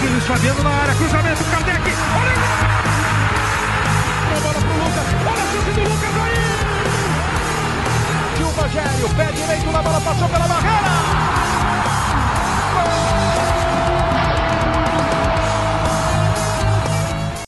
Luiz Fabiano na área, cruzamento, Kardec, olha a bola pro Lucas, olha a chute do Lucas aí! E o Rogério, pé direito na bola, passou pela barreira!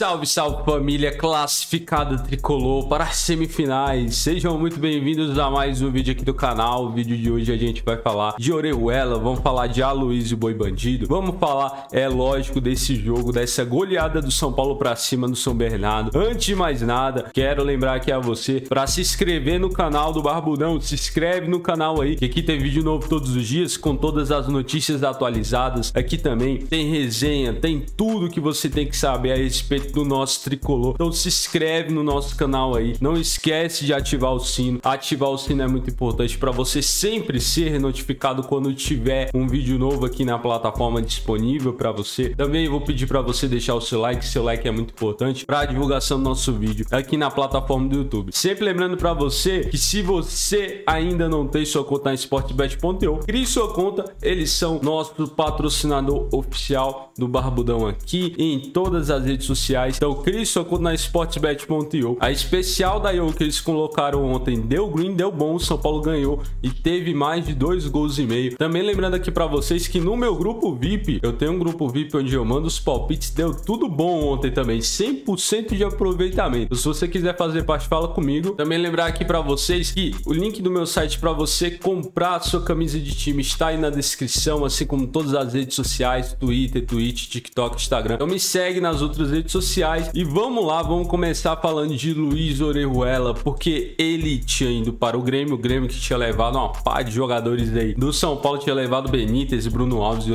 Salve, salve família classificada tricolor para as semifinais. Sejam muito bem-vindos a mais um vídeo aqui do canal. O vídeo de hoje a gente vai falar de Orejuela, vamos falar de Aloysio Boi Bandido, vamos falar, é lógico, desse jogo, dessa goleada do São Paulo para cima no São Bernardo. Antes de mais nada, quero lembrar aqui a você para se inscrever no canal do Barbudão. Se inscreve no canal aí, que aqui tem vídeo novo todos os dias com todas as notícias atualizadas. Aqui também tem resenha, tem tudo que você tem que saber a respeito do nosso tricolor. Então se inscreve no nosso canal aí, não esquece de ativar o sino. Ativar o sino é muito importante para você sempre ser notificado quando tiver um vídeo novo aqui na plataforma disponível para você. Também vou pedir para você deixar o seu like é muito importante para a divulgação do nosso vídeo aqui na plataforma do YouTube. Sempre lembrando para você que se você ainda não tem sua conta na Sportbet.io, crie sua conta, eles são nosso patrocinador oficial do Barbudão aqui em todas as redes sociais. Então crie sua conta na Sportbet.io. A especial da IO que eles colocaram ontem deu green, deu bom, o São Paulo ganhou e teve mais de 2,5 gols. Também lembrando aqui para vocês que no meu grupo VIP, eu tenho um grupo VIP onde eu mando os palpites, deu tudo bom ontem também, 100% de aproveitamento. Se você quiser fazer parte, fala comigo. Também lembrar aqui para vocês que o link do meu site para você comprar a sua camisa de time está aí na descrição, assim como todas as redes sociais, Twitter, Twitch, TikTok, Instagram. Então me segue nas outras redes sociais. E vamos lá, vamos começar falando de Luiz Orejuela, porque ele tinha ido para o Grêmio que tinha levado uma pá de jogadores aí do São Paulo, tinha levado Benítez, Bruno Alves e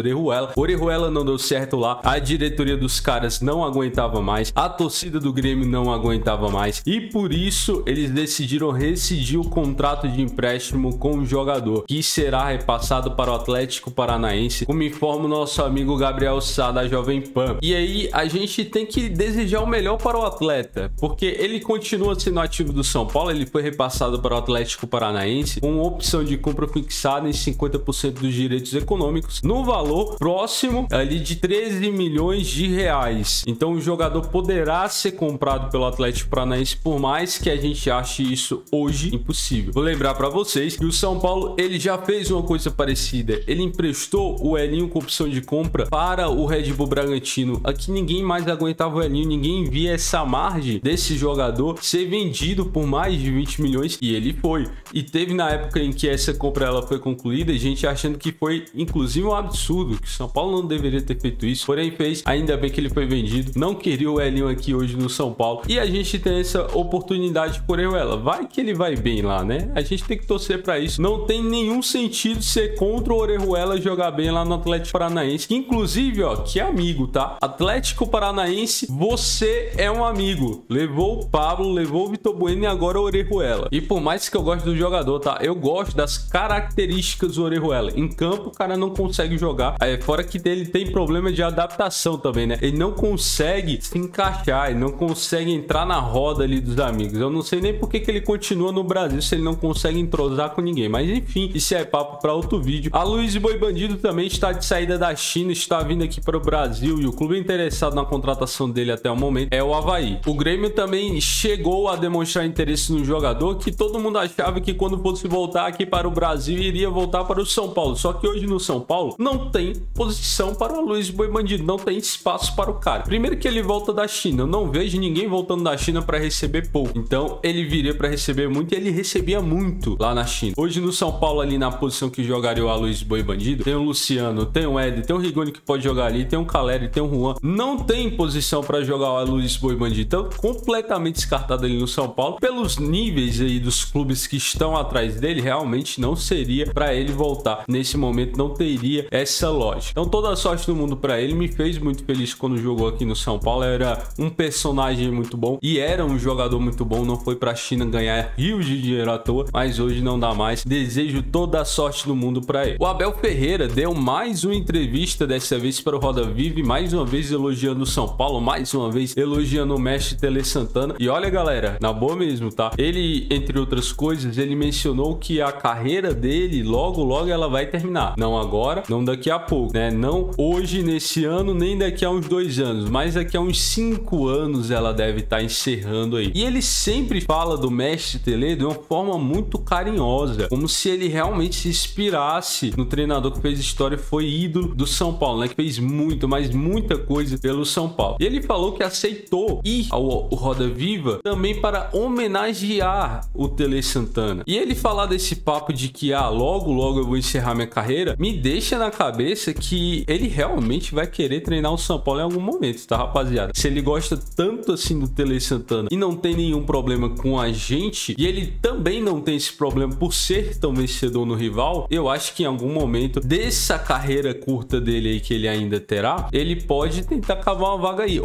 Orejuela não deu certo lá, a diretoria dos caras não aguentava mais, a torcida do Grêmio não aguentava mais e por isso eles decidiram rescindir o contrato de empréstimo com o jogador, que será repassado para o Atlético Paranaense, como informa o nosso amigo Gabriel Sá da Jovem Pan. E aí a gente tem que desejar o melhor para o atleta, porque ele continua sendo ativo do São Paulo, ele foi repassado para o Atlético Paranaense com opção de compra fixada em 50% dos direitos econômicos, no valor próximo ali de 13 milhões de reais. Então o jogador poderá ser comprado pelo Atlético Paranaense, por mais que a gente ache isso hoje impossível. Vou lembrar para vocês que o São Paulo ele já fez uma coisa parecida, ele emprestou o Elinho com opção de compra para o Red Bull Bragantino. Aqui ninguém mais aguentava o Elinho, ninguém via essa margem desse jogador ser vendido por mais de 20 milhões e ele foi. E teve na época em que essa compra ela foi concluída, gente achando que foi inclusive um absurdo, que São Paulo não deveria ter feito isso, porém fez, ainda bem que ele foi vendido, não queria o Elinho aqui hoje no São Paulo e a gente tem essa oportunidade por Orejuela, vai que ele vai bem lá, né? A gente tem que torcer para isso, não tem nenhum sentido ser contra o Orejuela jogar bem lá no Atlético Paranaense, que inclusive, ó, que amigo, tá? Atlético Paranaense, você é um amigo, levou o Pablo, levou o Vitor Bueno e agora o Orejuela. E por mais que eu goste do jogador, tá? Eu gosto das características do Orejuela. Em campo o cara não consegue jogar, aí fora que ele tem problema de adaptação também, né? Ele não consegue se encaixar, ele não consegue entrar na roda ali dos amigos. Eu não sei nem por que ele continua no Brasil se ele não consegue entrosar com ninguém, mas enfim, isso é papo para outro vídeo. Aloysio Boi Bandido também está de saída da China, está vindo aqui para o Brasil e o clube interessado na contratação dele até o momento é o Avaí. O Grêmio também chegou a demonstrar interesse no jogador, que todo mundo achava que quando fosse voltar aqui para o Brasil iria voltar para o São Paulo, só que hoje no São Paulo não tem posição para o Aloysio Boi Bandido, não tem espaço para o cara. Primeiro que ele volta da China, eu não vejo ninguém voltando da China para receber pouco, então ele viria para receber muito e ele recebia muito lá na China. Hoje no São Paulo ali na posição que jogaria o Aloysio Boi Bandido, tem o Luciano, tem o Éder, tem o Rigoni que pode jogar ali, tem o Caleri, tem o Juan, não tem posição para jogar o Aloysio Boi Bandido, então completamente descartado ali no São Paulo. Pelos níveis aí dos clubes que estão atrás dele, realmente não seria para ele voltar nesse momento, não teria essa lógica. Então toda a sorte do mundo para ele, me fez muito feliz quando jogou aqui no São Paulo, era um personagem muito bom e era um jogador muito bom, não foi para a China ganhar rios de dinheiro à toa, mas hoje não dá mais. Desejo toda a sorte do mundo para ele. O Abel Ferreira deu mais uma entrevista, dessa vez para o Roda Viva, mais uma vez elogiando o São Paulo, mais uma uma vez elogiando o mestre Tele Santana. E olha, galera, na boa mesmo, tá? Ele, entre outras coisas, ele mencionou que a carreira dele logo ela vai terminar. Não agora, não daqui a pouco, né? Não hoje, nesse ano, nem daqui a uns 2 anos, mas daqui a uns 5 anos ela deve estar encerrando aí. E ele sempre fala do mestre Tele de uma forma muito carinhosa, como se ele realmente se inspirasse no treinador que fez história, foi ídolo do São Paulo, né? Que fez muito, mas muita coisa pelo São Paulo. E ele falou que aceitou ir ao Roda Viva também para homenagear o Tele Santana. E ele falar desse papo de que logo eu vou encerrar minha carreira, me deixa na cabeça que ele realmente vai querer treinar o São Paulo em algum momento, tá, rapaziada? Se ele gosta tanto assim do Tele Santana e não tem nenhum problema com a gente, e ele também não tem esse problema por ser tão vencedor no rival, eu acho que em algum momento dessa carreira curta dele aí que ele ainda terá, ele pode tentar cavar uma vaga aí.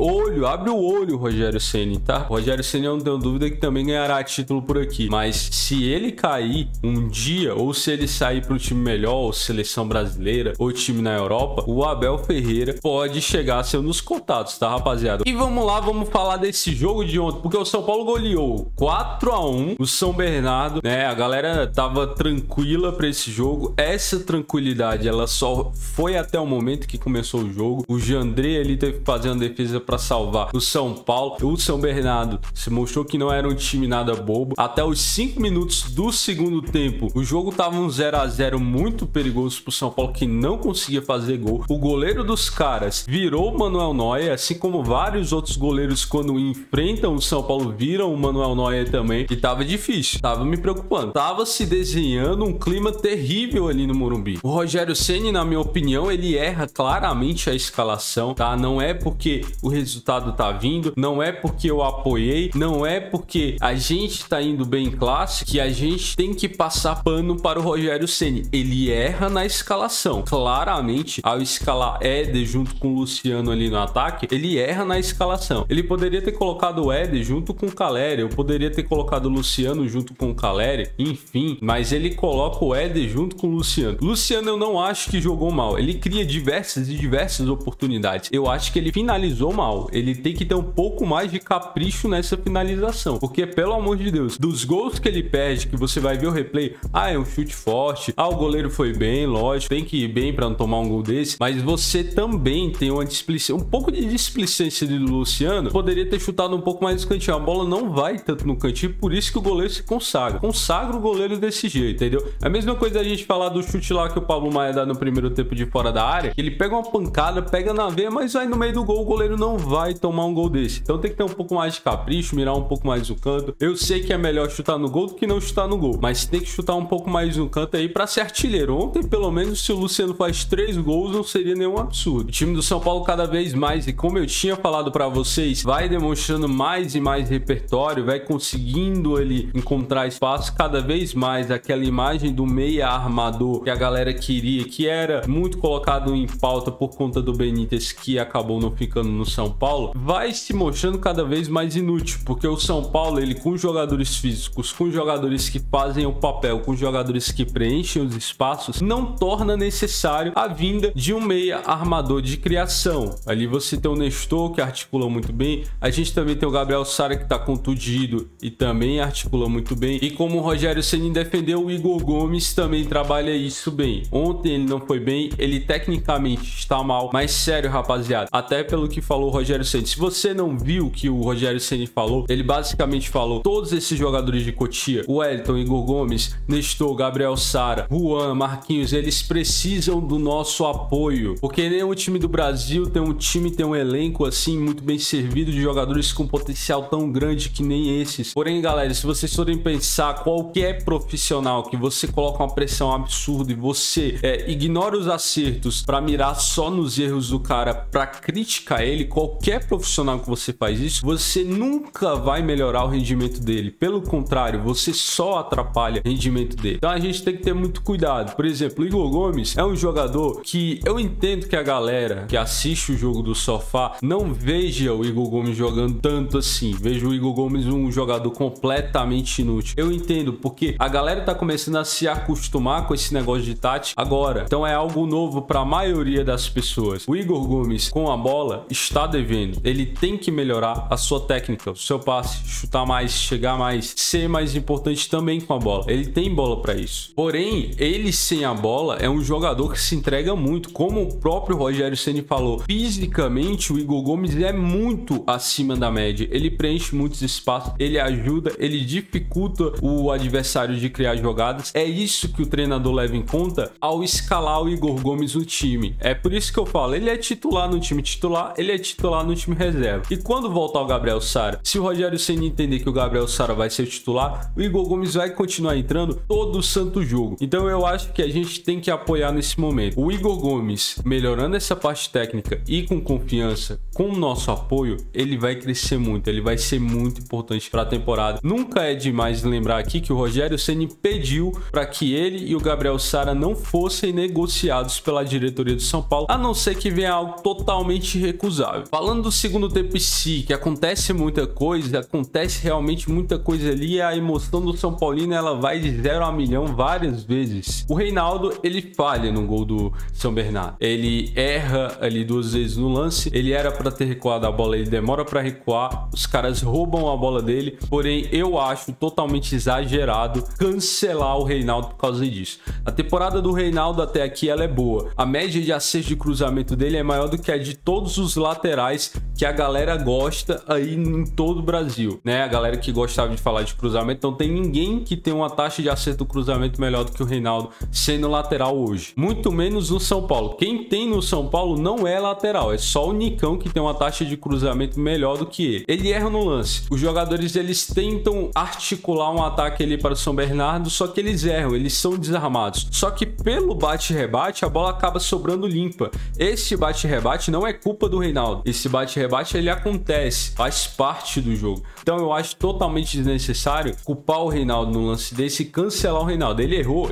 Abre o olho, Rogério Ceni, tá? O Rogério Ceni, eu não tenho dúvida que também ganhará título por aqui, mas se ele cair um dia, ou se ele sair para um time melhor, ou seleção brasileira, ou time na Europa, o Abel Ferreira pode chegar a ser um dos contatos, tá, rapaziada? E vamos lá, vamos falar desse jogo de ontem, porque o São Paulo goleou 4-1 o São Bernardo, né? A galera tava tranquila para esse jogo. Essa tranquilidade, ela só foi até o momento que começou o jogo. O Jandré, ele teve que fazer uma defesa para salvar o São Paulo. O São Bernardo se mostrou que não era um time nada bobo. Até os 5 minutos do segundo tempo, o jogo tava um 0 a 0 muito perigoso pro São Paulo, que não conseguia fazer gol. O goleiro dos caras virou o Manuel Neuer, assim como vários outros goleiros, quando enfrentam o São Paulo, viram o Manuel Neuer também. E tava difícil, tava me preocupando. Tava se desenhando um clima terrível ali no Morumbi. O Rogério Ceni, na minha opinião, ele erra claramente a escalação, tá? Não é porque o resultado tá vindo, não é porque eu apoiei, não é porque a gente tá indo bem em classe que a gente tem que passar pano para o Rogério Ceni. Ele erra na escalação. Claramente, ao escalar Éder junto com o Luciano ali no ataque, ele erra na escalação. Ele poderia ter colocado o Éder junto com o Caleri, eu poderia ter colocado o Luciano junto com o Caleri, enfim, mas ele coloca o Éder junto com o Luciano. Luciano, eu não acho que jogou mal. Ele cria diversas oportunidades. Eu acho que ele finalizou mal. Ele tem que ter um pouco mais de capricho nessa finalização, porque, pelo amor de Deus, dos gols que ele perde, que você vai ver o replay, é um chute forte, o goleiro foi bem, lógico, tem que ir bem para não tomar um gol desse, mas você também tem uma displicência, um pouco de displicência do Luciano. Poderia ter chutado um pouco mais no cantinho. A bola não vai tanto no cantinho, por isso que o goleiro se consagra o goleiro desse jeito, entendeu? É a mesma coisa a gente falar do chute lá que o Pablo Maia dá no primeiro tempo de fora da área, que ele pega uma pancada, pega na veia, mas vai no meio do gol, o goleiro não vai tomar um gol desse. Então tem que ter um pouco mais de capricho, mirar um pouco mais no canto. Eu sei que é melhor chutar no gol do que não chutar no gol, mas tem que chutar um pouco mais no canto aí para ser artilheiro. Ontem, pelo menos, se o Luciano faz 3 gols, não seria nenhum absurdo. O time do São Paulo cada vez mais, e como eu tinha falado para vocês, vai demonstrando mais e mais repertório, vai conseguindo ali encontrar espaço cada vez mais. Aquela imagem do meia armador que a galera queria, que era muito colocado em pauta por conta do Benítez, que acabou não ficando no São Paulo, vai se mostrando cada vez mais inútil, porque o São Paulo, ele com jogadores físicos, com jogadores que fazem o papel, com jogadores que preenchem os espaços, não torna necessário a vinda de um meia armador de criação. Ali você tem o Nestor, que articula muito bem. A gente também tem o Gabriel Sara, que tá contundido e também articula muito bem. E como o Rogério Ceni defendeu, o Igor Gomes também trabalha isso bem. Ontem ele não foi bem, ele tecnicamente está mal, mas sério, rapaziada, até pelo que falou o Rogério Ceni, se você não viu o que o Rogério Ceni falou, ele basicamente falou: todos esses jogadores de Cotia, o Wellington, Igor Gomes, Nestor, Gabriel Sara, Juan, Marquinhos, eles precisam do nosso apoio, porque nenhum time do Brasil tem um elenco assim muito bem servido de jogadores com potencial tão grande que nem esses. Porém, galera, se vocês forem pensar, qualquer profissional que você coloca uma pressão absurda e você ignora os acertos para mirar só nos erros do cara, para criticar ele, qualquer profissional que você faz isso, você nunca vai melhorar o rendimento dele. Pelo contrário, você só atrapalha o rendimento dele. Então a gente tem que ter muito cuidado. Por exemplo, o Igor Gomes é um jogador que eu entendo que a galera que assiste o jogo do sofá não veja o Igor Gomes jogando tanto assim. Veja o Igor Gomes um jogador completamente inútil. Eu entendo, porque a galera tá começando a se acostumar com esse negócio de tática agora. Então é algo novo para a maioria das pessoas. O Igor Gomes com a bola está devendo. vendo. Ele tem que melhorar a sua técnica, o seu passe, chutar mais, chegar mais, ser mais importante também com a bola. Ele tem bola para isso. Porém, ele sem a bola é um jogador que se entrega muito. Como o próprio Rogério Ceni falou, fisicamente o Igor Gomes é muito acima da média. Ele preenche muitos espaços, ele ajuda, ele dificulta o adversário de criar jogadas. É isso que o treinador leva em conta ao escalar o Igor Gomes no time. É por isso que eu falo, ele é titular no time titular, ele é titular no time reserva. E quando voltar o Gabriel Sara, se o Rogério Ceni entender que o Gabriel Sara vai ser titular, o Igor Gomes vai continuar entrando todo o santo jogo. Então eu acho que a gente tem que apoiar nesse momento. O Igor Gomes, melhorando essa parte técnica e com confiança, com o nosso apoio, ele vai crescer muito, ele vai ser muito importante para a temporada. Nunca é demais lembrar aqui que o Rogério Ceni pediu para que ele e o Gabriel Sara não fossem negociados pela diretoria do São Paulo, a não ser que venha algo totalmente recusável. Falando do segundo tempo em si, que acontece muita coisa, acontece realmente muita coisa ali, e a emoção do São Paulino ela vai de 0 a milhão várias vezes. O Reinaldo, ele falha no gol do São Bernardo. Ele erra ali 2 vezes no lance, ele era para ter recuado a bola, ele demora para recuar, os caras roubam a bola dele, porém eu acho totalmente exagerado cancelar o Reinaldo por causa disso. A temporada do Reinaldo até aqui ela é boa. A média de acerto de cruzamento dele é maior do que a de todos os laterais que a galera gosta aí em todo o Brasil, né? A galera que gostava de falar de cruzamento, não tem ninguém que tem uma taxa de acerto do cruzamento melhor do que o Reinaldo sendo lateral hoje. Muito menos no São Paulo. Quem tem no São Paulo não é lateral, é só o Nicão que tem uma taxa de cruzamento melhor do que ele. Ele erra no lance. Os jogadores eles tentam articular um ataque ali para o São Bernardo, só que eles erram, eles são desarmados. Só que pelo bate-rebate a bola acaba sobrando limpa. Esse bate-rebate não é culpa do Reinaldo. Esse bate-rebate ele acontece, faz parte do jogo. Então eu acho totalmente desnecessário culpar o Reinaldo no lance desse e cancelar o Reinaldo. Ele errou.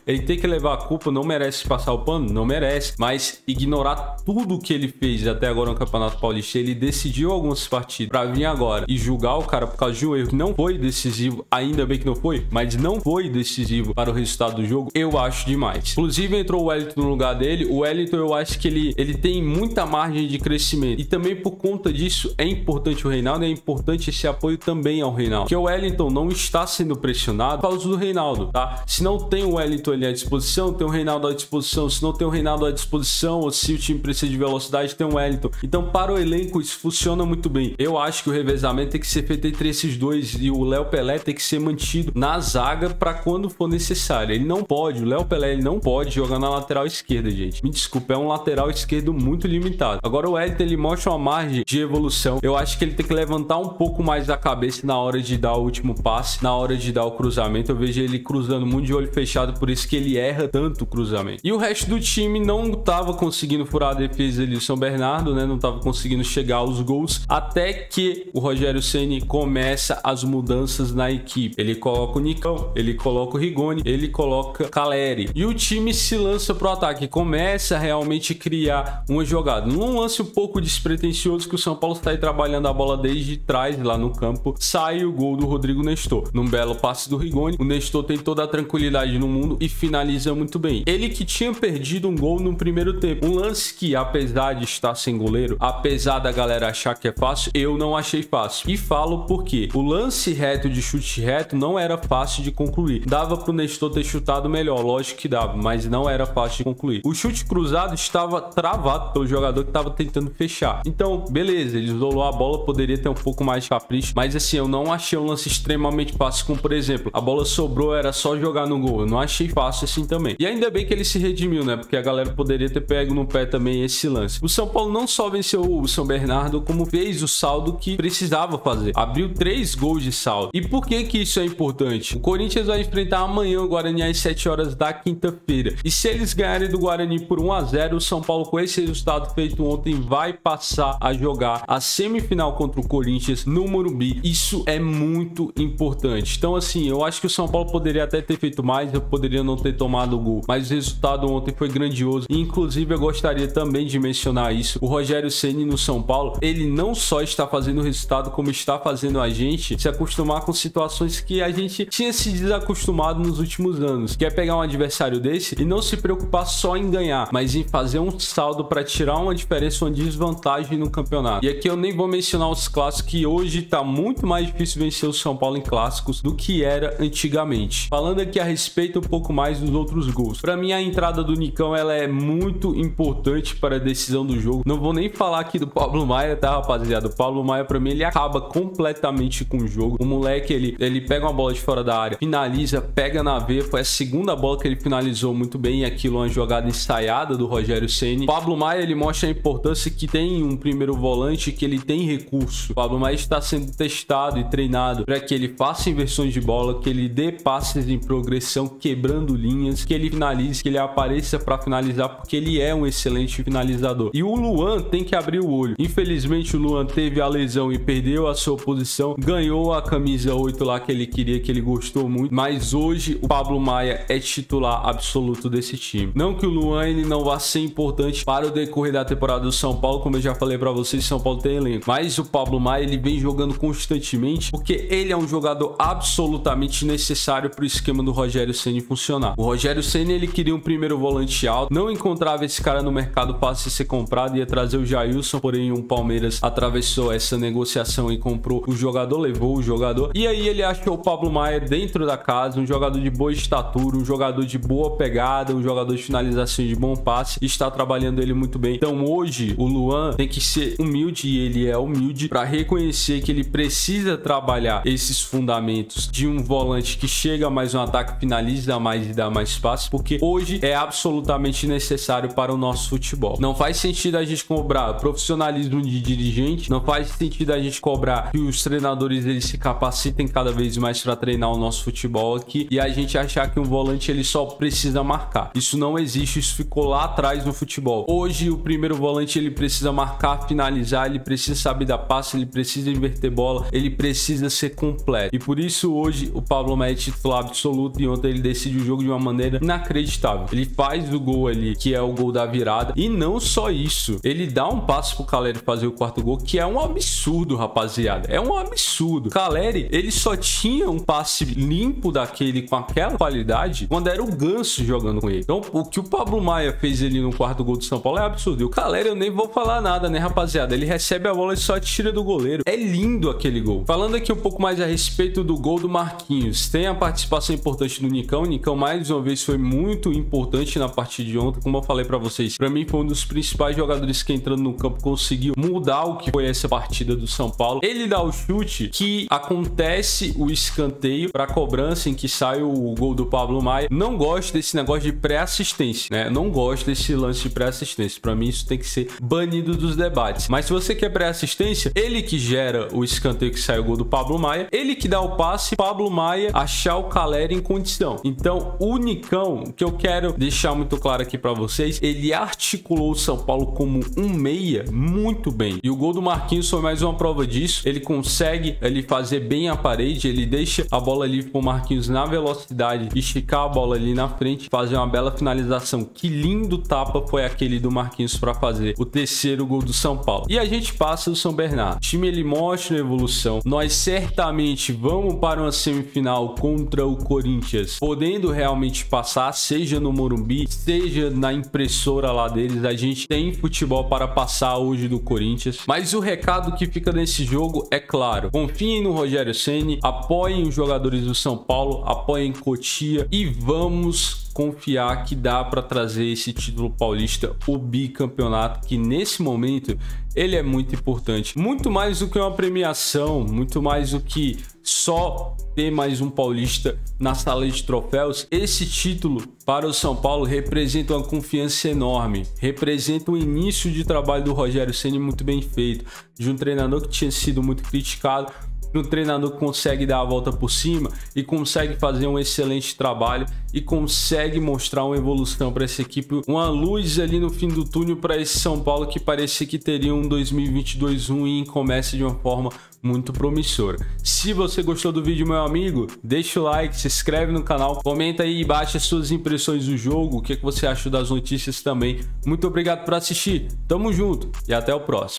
Ele tem que levar a culpa, não merece passar o pano, não merece, mas ignorar tudo que ele fez até agora no Campeonato Paulista. Ele decidiu algumas partidas para vir agora e julgar o cara por causa de um erro que não foi decisivo, ainda bem que não foi, mas não foi decisivo para o resultado do jogo, eu acho demais. Inclusive entrou o Wellington no lugar dele. O Wellington eu acho que ele tem muita margem de crescimento e também por conta disso é importante o Reinaldo, é importante esse apoio também ao Reinaldo, porque o Wellington não está sendo pressionado por causa do Reinaldo, tá? Se não tem o Wellington ali à disposição, tem o Reinaldo à disposição. Se não tem o Reinaldo à disposição, ou se o time precisa de velocidade, tem o Wellington. Então para o elenco isso funciona muito bem. Eu acho que o revezamento tem que ser feito entre esses dois e o Léo Pelé tem que ser mantido na zaga para quando for necessário. Ele não pode, o Léo Pelé ele não pode jogar na lateral esquerda, gente. Me desculpa, é um lateral esquerdo muito limitado. Agora o Wellington ele mostra uma margem de evolução. Eu acho que ele tem que levantar um pouco mais a cabeça na hora de dar o último passe, na hora de dar o cruzamento. Eu vejo ele cruzando muito de olho fechado, por isso que ele erra tanto o cruzamento. E o resto do time não tava conseguindo furar a defesa ali do São Bernardo, né? Não tava conseguindo chegar aos gols, até que o Rogério Ceni começa as mudanças na equipe. Ele coloca o Nicão, ele coloca o Rigoni, ele coloca Caleri. E o time se lança pro ataque, começa a realmente criar uma jogada. Num lance um pouco despretensioso que o São Paulo está aí trabalhando a bola desde trás lá no campo, sai o gol do Rodrigo Nestor. Num belo passe do Rigoni, o Nestor tem toda a tranquilidade no mundo e finaliza muito bem. Ele que tinha perdido um gol no primeiro tempo. Um lance que, apesar de estar sem goleiro, apesar da galera achar que é fácil, eu não achei fácil. E falo porque o lance reto de chute reto não era fácil de concluir. Dava pro Nestor ter chutado melhor, lógico que dava, mas não era fácil de concluir. O chute cruzado estava travado pelo jogador que estava tentando fechar. Então, beleza, ele isolou a bola, poderia ter um pouco mais de capricho, mas assim, eu não achei um lance extremamente fácil, como por exemplo, a bola sobrou, era só jogar no gol. Eu não achei fácil assim também. E ainda bem que ele se redimiu, né? Porque a galera poderia ter pego no pé também esse lance. O São Paulo não só venceu o São Bernardo, como fez o saldo que precisava fazer. Abriu 3 gols de saldo. E por que que isso é importante? O Corinthians vai enfrentar amanhã o Guarani às 7 horas da quinta-feira. E se eles ganharem do Guarani por 1 a 0, o São Paulo, com esse resultado feito ontem, vai passar a jogar a semifinal contra o Corinthians no Morumbi. Isso é muito importante. Então, assim, eu acho que o São Paulo poderia até ter feito mais, eu poderia não ter tomado o gol, mas o resultado ontem foi grandioso. E, inclusive, eu gostaria também de mencionar isso. O Rogério Ceni no São Paulo, ele não só está fazendo o resultado, como está fazendo a gente se acostumar com situações que a gente tinha se desacostumado nos últimos anos, que é pegar um adversário desse e não se preocupar só em ganhar, mas em fazer um saldo para tirar uma diferença, uma desvantagem vantagem no campeonato. E aqui eu nem vou mencionar os clássicos, que hoje tá muito mais difícil vencer o São Paulo em clássicos do que era antigamente. Falando aqui a respeito um pouco mais dos outros gols. Para mim, a entrada do Nicão, ela é muito importante para a decisão do jogo. Não vou nem falar aqui do Pablo Maia, tá, rapaziada? O Pablo Maia, para mim, ele acaba completamente com o jogo. O moleque, ele pega uma bola de fora da área, finaliza, pega na veia. Foi a segunda bola que ele finalizou muito bem, e aquilo é uma jogada ensaiada do Rogério Ceni. O Pablo Maia, ele mostra a importância que tem um primeiro volante, que ele tem recurso. O Pablo Maia está sendo testado e treinado para que ele faça inversões de bola, que ele dê passes em progressão, quebrando linhas, que ele finalize, que ele apareça para finalizar, porque ele é um excelente finalizador. E o Luan tem que abrir o olho. Infelizmente, o Luan teve a lesão e perdeu a sua posição, ganhou a camisa 8 lá que ele queria, que ele gostou muito, mas hoje o Pablo Maia é titular absoluto desse time. Não que o Luan ele não vá ser importante para o decorrer da temporada do São Paulo, como eu já falei para vocês, São Paulo tem elenco, mas o Pablo Maia ele vem jogando constantemente, porque ele é um jogador absolutamente necessário para o esquema do Rogério Ceni funcionar. O Rogério Ceni ele queria um primeiro volante alto, não encontrava esse cara no mercado fácil de ser comprado, ia trazer o Jailson, porém o Palmeiras atravessou essa negociação e comprou o jogador, levou o jogador, e aí ele achou o Pablo Maia dentro da casa, um jogador de boa estatura, um jogador de boa pegada, um jogador de finalização de bom passe, está trabalhando ele muito bem. Então hoje o Luan tem que ser humilde, e ele é humilde, para reconhecer que ele precisa trabalhar esses fundamentos de um volante que chega mais no ataque, finaliza mais e dá mais passe, porque hoje é absolutamente necessário para o nosso futebol. Não faz sentido a gente cobrar profissionalismo de dirigente, não faz sentido a gente cobrar que os treinadores eles se capacitem cada vez mais para treinar o nosso futebol aqui, e a gente achar que um volante ele só precisa marcar. Isso não existe, isso ficou lá atrás no futebol. Hoje o primeiro volante ele precisa marcar, finalizar, ele precisa saber dar passe, ele precisa inverter bola, ele precisa ser completo. E por isso hoje o Pablo Maia é titular absoluto, e ontem ele decide o jogo de uma maneira inacreditável. Ele faz o gol ali, que é o gol da virada, e não só isso, ele dá um passo pro Caleri fazer o quarto gol, que é um absurdo, rapaziada. É um absurdo. Caleri, ele só tinha um passe limpo daquele, com aquela qualidade, quando era o Ganso jogando com ele. Então, o que o Pablo Maia fez ali no quarto gol do São Paulo é absurdo. E o Caleri, eu nem vou falar nada, né, rapaziada? Ele recebe a bola e só tira do goleiro. É lindo aquele gol. Falando aqui um pouco mais a respeito do gol do Marquinhos, tem a participação importante do Nicão. O Nicão, mais uma vez, foi muito importante na partida de ontem, como eu falei pra vocês. Pra mim, foi um dos principais jogadores que, entrando no campo, conseguiu mudar o que foi essa partida do São Paulo. Ele dá o chute, que acontece o escanteio pra cobrança, em que sai o gol do Pablo Maia. Não gosto desse negócio de pré-assistência, né? Não gosto desse lance de pré-assistência. Pra mim, isso tem que ser banido dos debates. Mas se você quer pré-assistência, ele que gera o escanteio que sai o gol do Pablo Maia, ele que dá o passe, Pablo Maia achar o Caleri em condição. Então, o Nicão, que eu quero deixar muito claro aqui pra vocês, ele articulou o São Paulo como um meia muito bem. E o gol do Marquinhos foi mais uma prova disso. Ele consegue fazer bem a parede, ele deixa a bola ali pro Marquinhos na velocidade, esticar a bola ali na frente, fazer uma bela finalização. Que lindo tapa foi aquele do Marquinhos para fazer o terceiro gol do São Paulo. E a gente passa do São Bernardo. O time ele mostra a evolução. Nós certamente vamos para uma semifinal contra o Corinthians, podendo realmente passar, seja no Morumbi, seja na impressora lá deles. A gente tem futebol para passar hoje do Corinthians. Mas o recado que fica nesse jogo é claro: confiem no Rogério Ceni, apoiem os jogadores do São Paulo, apoiem Cotia e vamos confiar que dá para trazer esse título paulista, o bicampeonato, que nesse momento ele é muito importante. Muito mais do que uma premiação, muito mais do que só ter mais um paulista na sala de troféus. Esse título para o São Paulo representa uma confiança enorme, representa um início de trabalho do Rogério Ceni muito bem feito, de um treinador que tinha sido muito criticado, um treinador que consegue dar a volta por cima e consegue fazer um excelente trabalho e consegue mostrar uma evolução para essa equipe, uma luz ali no fim do túnel para esse São Paulo que parecia que teria um 2022 ruim e começa de uma forma muito promissora. Se você gostou do vídeo, meu amigo, deixa o like, se inscreve no canal, comenta aí embaixo as suas impressões do jogo, o que você achou das notícias também. Muito obrigado por assistir, tamo junto e até o próximo.